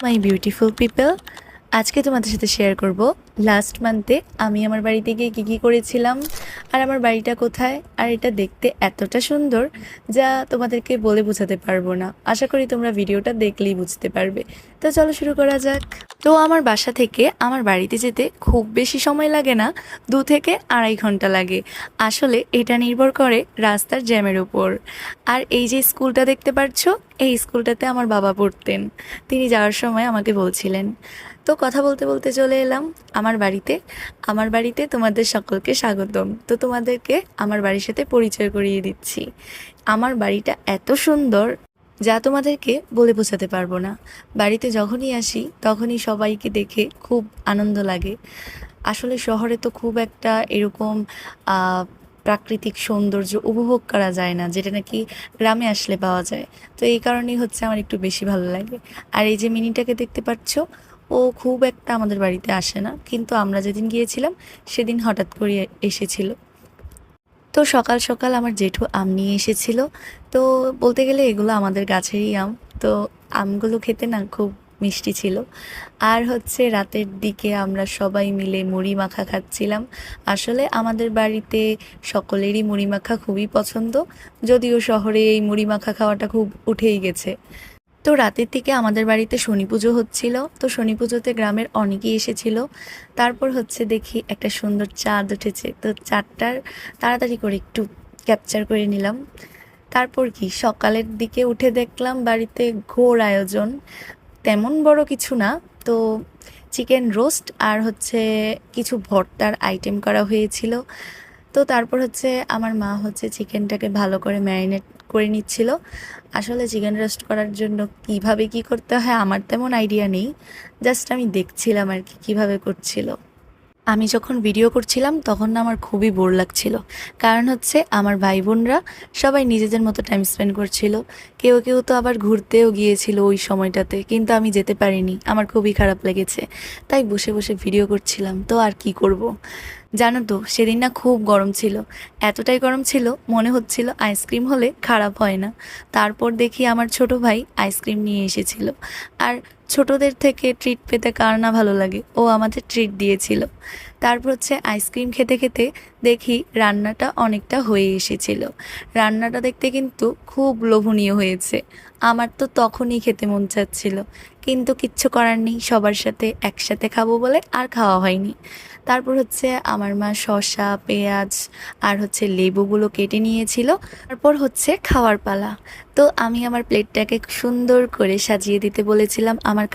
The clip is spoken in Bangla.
মাই বিউটিফুল পিপল, আজকে তোমাদের সাথে শেয়ার করব লাস্ট মান্থে আমি আমার বাড়িতে গিয়ে কী করেছিলাম আর আমার বাড়িটা কোথায়। আর এটা দেখতে এতটা সুন্দর যা তোমাদেরকে বলে বোঝাতে পারবো না। আশা করি তোমরা ভিডিওটা দেখলেই বুঝতে পারবে। তো চলো শুরু করা যাক। তো আমার বাসা থেকে আমার বাড়িতে যেতে খুব বেশি সময় লাগে না, 2 থেকে আড়াই ঘন্টা লাগে। আসলে এটা নির্ভর করে রাস্তার জ্যামের উপর। আর এই যে স্কুলটা দেখতে পাচ্ছ, এই স্কুলটাতে আমার বাবা পড়তেন। তিনি যাওয়ার সময় আমাকে বলছিলেন। তো কথা বলতে বলতে চলে এলাম আমার বাড়িতে। আমার বাড়িতে তোমাদের সকলকে স্বাগতম। তো তোমাদেরকে আমার বাড়ির সাথে পরিচয় করিয়ে দিচ্ছি। আমার বাড়িটা এত সুন্দর যা তোমাদেরকে বলে বোঝাতে পারবো না। বাড়িতে যখনই আসি তখনই সবাইকে দেখে খুব আনন্দ লাগে। আসলে শহরে তো খুব একটা এরকম প্রাকৃতিক সৌন্দর্য উপভোগ করা যায় না, যেটা নাকি গ্রামে আসলে পাওয়া যায়। তো এই কারণেই হচ্ছে আমার একটু বেশি ভালো লাগে। আর এই যে মিনিটাকে দেখতে পাচ্ছ, ও খুব একটা আমাদের বাড়িতে আসে না, কিন্তু আমরা যেদিন গিয়েছিলাম সেদিন হঠাৎ করে এসেছিল। তো সকাল সকাল আমার জেঠু আম নিয়ে এসেছিল। তো বলতে গেলে এগুলো আমাদের গাছেরই আম। তো আমগুলো খেতে না খুব মিষ্টি ছিল। আর হচ্ছে রাতের দিকে আমরা সবাই মিলে মুড়ি মাখা খাচ্ছিলাম। আসলে আমাদের বাড়িতে সকলেরই মুড়ি মাখা খুবই পছন্দ, যদিও শহরে এই মুড়ি মাখা খাওয়াটা খুব উঠেই গেছে। তো রাতের দিকে আমাদের বাড়িতে শনি পুজো হচ্ছিল। তো শনি পুজোতে গ্রামের অনেকেই এসেছিল। তারপর হচ্ছে দেখি একটা সুন্দর চাঁদ উঠেছে। তো চাঁদটার তাড়াতাড়ি করে একটু ক্যাপচার করে নিলাম। তারপর কি সকালের দিকে উঠে দেখলাম বাড়িতে ঘোর আয়োজন। তেমন বড় কিছু না, তো চিকেন রোস্ট আর হচ্ছে কিছু ভর্তার আইটেম করা হয়েছিল। তো তারপর হচ্ছে আমার মা হচ্ছে চিকেনটাকে ভালো করে ম্যারিনেট করে নিচ্ছিল। আসলে চিকেন রোস্ট করার জন্য কিভাবে কি করতে হয় আমার তেমন আইডিয়া নেই, জাস্ট আমি দেখছিলাম আর কি কীভাবে করছিল। আমি যখন ভিডিও করছিলাম তখন না আমার খুবই বোর লাগছিল, কারণ হচ্ছে আমার ভাই বোনরা সবাই নিজেদের মতো টাইম স্পেন্ড করছিল। কেউ কেউ তো আবার ঘুরতেও গিয়েছিল ওই সময়টাতে, কিন্তু আমি যেতে পারিনি, আমার খুবই খারাপ লেগেছে। তাই বসে বসে ভিডিও করছিলাম, তো আর কি করব। জানো তো সেদিন না খুব গরম ছিল, এতটাই গরম ছিল মনে হচ্ছিল আইসক্রিম হলে খারাপ হয় না। তারপর দেখি আমার ছোট ভাই আইসক্রিম নিয়ে এসেছিল। আর ছোটদের থেকে ট্রিট পেতে কার না ভালো লাগে, ও আমাদের ট্রিট দিয়েছিল। তারপর হচ্ছে আইসক্রিম খেতে খেতে দেখি রান্নাটা অনেকটা হয়ে এসেছিল। রান্নাটা দেখতে কিন্তু খুব লোভনীয় হয়েছে। আমার তো তখনই খেতে মন চাচ্ছিল, কিন্তু কিচ্ছু করার নেই, সবার সাথে একসাথে খাবো বলে আর খাওয়া হয়নি। তারপর হচ্ছে আমার মা শসা, পেঁয়াজ আর হচ্ছে লেবুগুলো কেটে নিয়েছিল। তারপর হচ্ছে খাওয়ার পালা। তো আমি আমার প্লেটটাকে সুন্দর করে সাজিয়ে দিতে বলেছিলাম আমার